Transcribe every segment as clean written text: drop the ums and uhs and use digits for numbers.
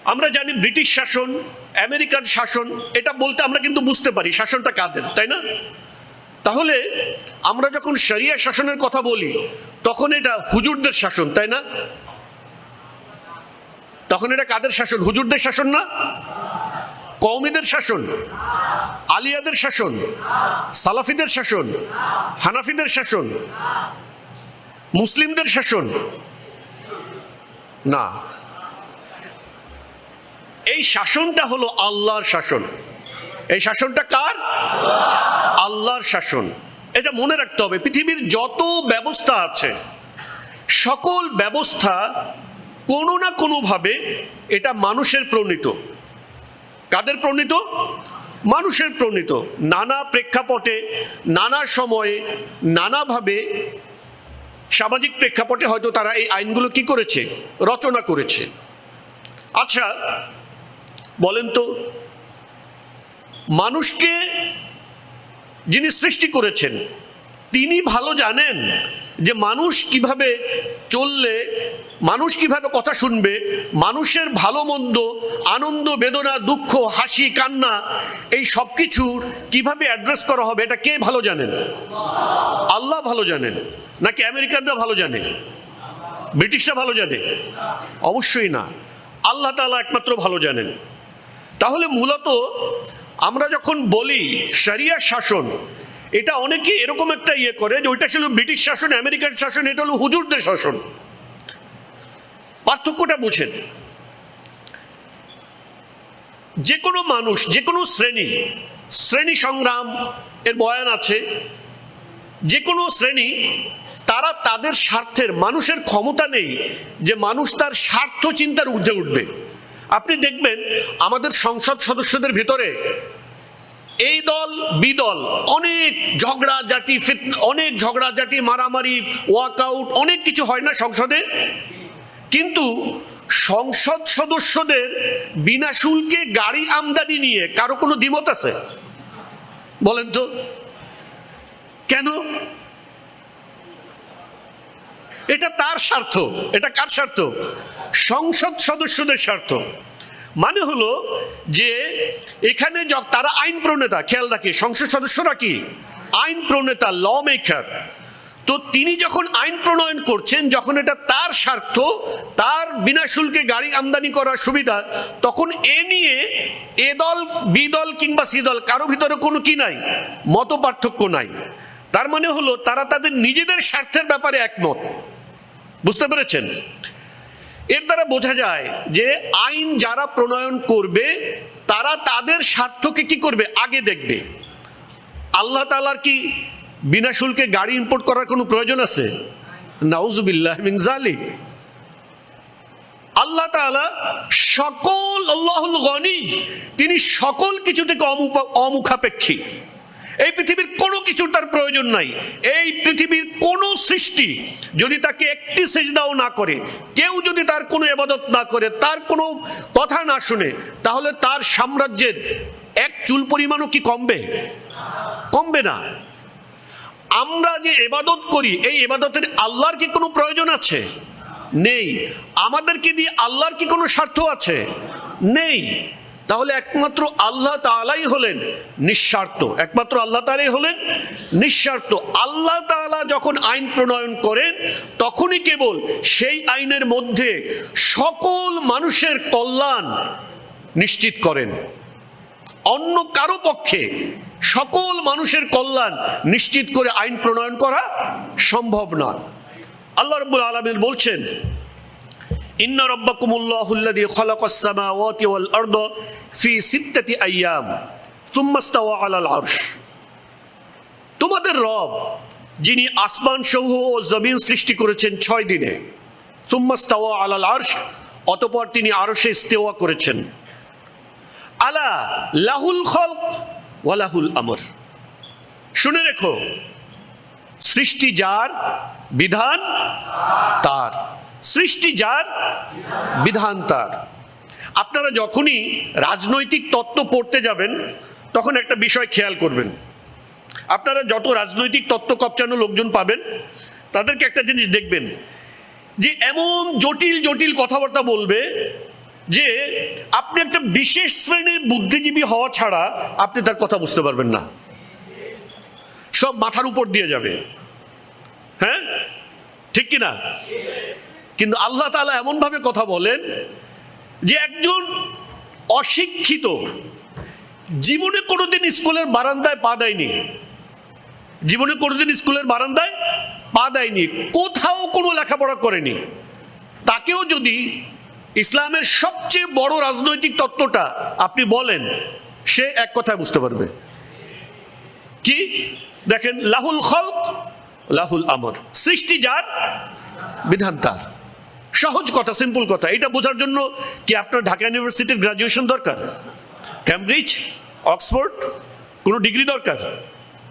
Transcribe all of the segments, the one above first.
আমরা জানি ব্রিটিশ শাসন, আমেরিকান শাসন, এটা বলতে আমরা কিন্তু বুঝতে পারি শাসনটা কাদের, তাই না? তাহলে আমরা যখন শরিয়া শাসনের কথা বলি তখন এটা হুজুরদের শাসন, তাই না? তখন এটা কাদের শাসন? হুজুরদের শাসন না? কওমিদের শাসন, আলিয়াদের শাসন, সালাফিদের শাসন, হানাফিদের শাসন, মুসলিমদের শাসন না। এই শাসনটা হলো আল্লাহর শাসন। এই শাসনটা কার? আল্লাহর শাসন। এটা মনে রাখতে হবে। পৃথিবীর যত ব্যবস্থা আছে সকল ব্যবস্থা কোনো না কোনোভাবে এটা মানুষের প্রণীত। কাদের প্রণীত? মানুষের প্রণীত। নানা প্রেক্ষাপটে, নানা সময়ে, নানাভাবে, সামাজিক প্রেক্ষাপটে হয়তো তারা এই আইনগুলো কি করেছে? রচনা করেছে। আচ্ছা বলেন তো, মানুষকে যিনি সৃষ্টি করেছেন তিনি ভালো জানেন যে মানুষ কিভাবে চললে, মানুষ কিভাবে কথা শুনবে, মানুষের ভালো মন্দ, আনন্দ বেদনা, দুঃখ, হাসি কান্না, এই সব কিছুর কিভাবে অ্যাড্রেস করা হবে, এটা কে ভালো জানেন? আল্লাহ ভালো জানেন নাকি আমেরিকানরা ভালো জানে? ব্রিটিশরা ভালো জানে? অবশ্যই না, আল্লাহ তাআলা একমাত্র ভালো জানেন। তাহলে মূলত আমরা যখন বলি শরিয়া শাসন, এটা অনেকে এরকম একটা ইয়ে করে যে ওইটা ছিল ব্রিটিশ শাসন, আমেরিকান শাসন, এটা হলো হুজুরদের শাসন। পার্থক্যটা বুঝেন। যে কোনো মানুষ, যে কোনো শ্রেণী সংগ্রাম এর বয়ান আছে, যে কোনো শ্রেণী, তারা তাদের স্বার্থের, মানুষের ক্ষমতা নেই যে মানুষ তার স্বার্থ চিন্তার ঊর্ধ্বে উঠবে। আপনি দেখবেন আমাদের সংসদ সদস্যদের ভিতরে এই দল বিদল অনেক ঝগড়াঝাটি, মারামারি, ওয়াকআউট, অনেক কিছু হয় না সংসদে? কিন্তু সংসদ সদস্যদের বিনা শুল্কে গাড়ি আমদানি নিয়ে কারো কোনো দ্বিমত আছে? বলেন তো কেন? এটা তার স্বার্থ। এটা কার স্বার্থ? সংসদ সদস্যদের স্বার্থ। মানে হলো যে এখানে তারা আইন প্রণেতা, খেয়াল রাখি, সংসদ সদস্যরা কি আইন প্রণেতা, ল মেকার। তো তিনি যখন আইন প্রণয়ন করছেন, যখন এটা তার স্বার্থ, তার বিনা শুল্কে গাড়ি আমদানি করার সুবিধা, তখন এ নিয়ে এ দল বি দল কিংবা সি দল কারো ভিতরে কোনো কি নাই, মত পার্থক্য নাই। তার মানে হলো তারা তাদের নিজেদের স্বার্থের ব্যাপারে একমত। বুঝতে পেরেছেন? এর দ্বারা বোঝা যায় যে আইন যারা প্রণয়ন করবে তারা তাদের স্বার্থকে কি করবে? আগে দেখবে। আল্লাহ তাআলার কি বিনা শুল্কে গাড়ি ইম্পোর্ট করার কোনো প্রয়োজন আছে? নাউজুবিল্লাহ মিন যালিক। আল্লাহ তাআলা সকল, আল্লাহুল গনি, তিনি সকল কিছু থেকে অমুখাপেক্ষী। এই পৃথিবীর কোনো কিছুর তার প্রয়োজন নাই। এই পৃথিবীর কোনো সৃষ্টি যদি তাকে একটি সিজদাও না করে, কেউ যদি তার কোনো ইবাদত না করে, তার কোনো কথা না শুনে, তাহলে তার সাম্রাজ্যের এক চুল পরিমাণও কি কমবে? কমবে না। আমরা যে ইবাদত করি, এই ইবাদতের আল্লাহর কি কোনো প্রয়োজন আছে? নেই। আমাদেরকে দিয়ে আল্লাহর কি কোনো স্বার্থ আছে? নেই। তাহলে একমাত্র আল্লাহ তাআলাই হলেন নিঃস্বার্থ। একমাত্র আল্লাহ তাআলাই হলেন নিঃস্বার্থ। আল্লাহ তাআলা যখন আইন প্রণয়ন করেন তখনই কেবল সেই আইনের মধ্যে সকল মানুষের কল্যাণ নিশ্চিত করেন। অন্য কারো পক্ষে সকল মানুষের কল্যাণ নিশ্চিত করে আইন প্রণয়ন করা সম্ভব না। আল্লাহ রাব্বুল আলামিন বলছেন, ইন্না রাব্বাকুমুল্লাহুল্লাযী খালাকাস সামাওয়াতি ওয়াল আরদা ফি সিত্তাতি আইয়াম সুম্মা ইসতাওয়া আলাল আরশ। তোমাদের রব যিনি আসমান সমূহ ও জমিন সৃষ্টি করেছেন 6 দিনে, সুম্মা ইসতাওয়া আলাল আরশ, অতঃপর তিনি আরশে ইস্তেওয়া করেছেন। আলা লাহুল খালক ওয়া লাহুল আমর। শুনে রেখো, সৃষ্টি যার, বিধান তার। সৃষ্টি যার, বিধান তার। আপনারা যখনই রাজনৈতিক তত্ত্ব পড়তে যাবেন তখন একটা বিষয় খেয়াল করবেন। আপনারা যত রাজনৈতিক তত্ত্ব কপচানো লোকজন পাবেন তাদেরকে একটা জিনিস দেখবেন যে এমন জটিল জটিল কথাবার্তা বলবে যে আপনি একটা বিশেষ শ্রেণীর বুদ্ধিজীবী হওয়া ছাড়া আপনি তার কথা বুঝতে পারবেন না, সব মাথার উপর দিয়ে যাবে। হ্যাঁ, ঠিক কিনা? কিন্তু আল্লাহ তাআলা এমন ভাবে কথা বলেন যে একজন অশিক্ষিত জীবনে কোনোদিন স্কুলের বারান্দায় পা দেয়নি, জীবনে কোনোদিন স্কুলের বারান্দায় পা দেয়নি, কোথাও কোনো লেখাপড়া করেনি, তাকেও যদি ইসলামের সবচেয়ে বড় রাজনৈতিক তত্ত্বটা আপনি বলেন, সে এক কথায় বুঝতে পারবে। কি? দেখেন, লাহুল খালক লাহুল আমর, সৃষ্টি যার, বিধান তার। সহজ কথা, সিম্পল কথা। এটা বোঝার জন্য কি আপনার ঢাকা ইউনিভার্সিটির গ্রাজুয়েশন দরকার? ক্যামব্রিজ, অক্সফোর্ড, কোনো ডিগ্রি দরকার?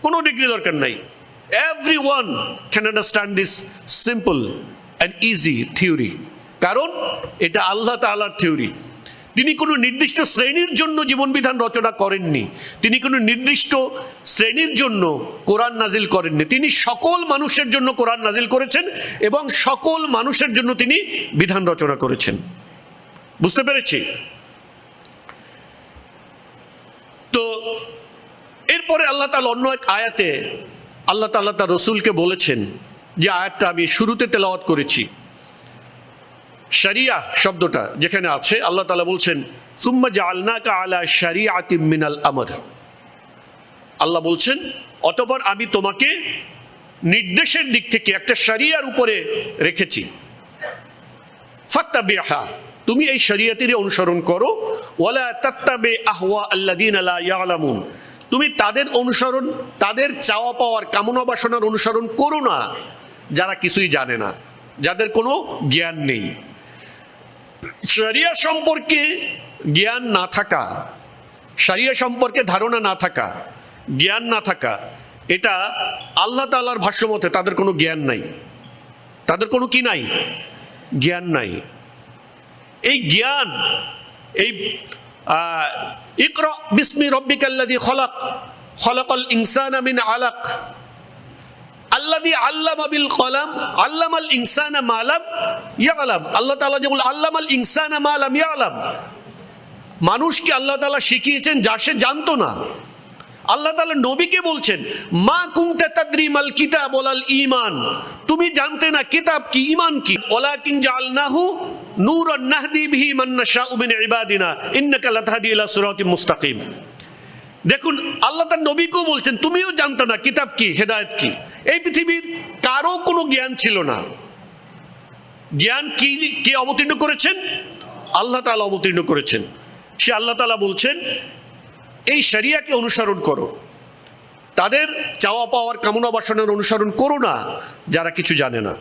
কোনো ডিগ্রি দরকার নাই। Everyone can understand this simple and easy theory, কারণ এটা আল্লাহ তাআলার থিওরি। তিনি কোনো নির্দিষ্ট শ্রেণীর জন্য জীবন বিধান রচনা করেননি, তিনি কোনো নির্দিষ্ট শ্রেণীর জন্য কোরআন নাজিল করেননি, তিনি সকল মানুষের জন্য কোরআন নাজিল করেছেন এবং সকল মানুষের জন্য তিনি বিধান রচনা করেছেন। বুঝতে পেরেছি? তো এরপরে আল্লাহ তাআলা অন্য এক আয়াতে আল্লাহ তাআলা তার রসুলকে বলেছেন, যে আয়াতটা আমি শুরুতে তেলাওয়াত করেছি, শরিয়া শব্দটা যেখানে আছে, আল্লাহ তাআলা বলছেন সুম্মা জাআলনাকা আলা শরিআতিম মিনাল আমর। আল্লাহ বলছেন, অতঃপর আমি তোমাকে নির্দেশের দিক থেকে একটা শরিয়ার উপরে রেখেছি, ফাত্তাবিহা, তুমি এই শরিয়াতেরই অনুসরণ করো, ওয়ালা তাত্তাবি আহওয়া আল্লাযীনা লা ইয়ালামুন, তুমি তাদের অনুসরণ, তাদের চাওয়া পাওয়ার কামনা বাসনার অনুসরণ করো না যারা কিছুই জানে না, যাদের কোনো জ্ঞান নেই। শরিয়া সম্পর্কে জ্ঞান না থাকা, শরিয়া সম্পর্কে ধারণা না থাকা, জ্ঞান না থাকা, এটা আল্লাহ তাআলার ভাষ্যমতে তাদের কোনো জ্ঞান নাই, তাদের কোনো কি নাই, জ্ঞান নাই। এই জ্ঞান, এই ইকরা বিসমি রব্বিকাল্লাযী খলাক, খলাকাল ইনসানা মিন আলাক, আল্লাযী আল্লামা বিল কলম, আল্লামাল ইনসানা মা লাম ইয়ালাম। আল্লাহ তাআলা যে বলেন আল্লামাল ইনসানা মা লাম ইয়ালাম, মানুষকে আল্লাহ তাআলা শিখিয়েছেন যা সে জানতো না। আল্লাহ তাআলা নবীকে বলছেন, মা কুনতা তাদরি মাল কিতাব ওয়াল ঈমান, তুমি জানতে না কিতাব কি, ঈমান কি, ওয়ালাকিন জাআলনাহু নূরান নাহদি বিহি মান নাশাউ মিন ইবাদিনা ইন্নাকা লাতাহদি ইলা সিরাতিম মুস্তাকিম। দেখুন, আল্লাহ তার নবীকেও বলছেন, তুমিও জানতে না কিতাব কি, হেদায়েত কি। এই পৃথিবীর কারো কোনো জ্ঞান ছিল না। জ্ঞান কি কে অবতীর্ণ করেছেন? আল্লাহ তাআলা অবতীর্ণ করেছেন। সে আল্লাহ তাআলা বলছেন, এই শরিয়াকে অনুসরণ করো, তাদের চাওয়া পাওয়ার কামনা বাসনার অনুসরণ করো না যারা কিছু জানে না।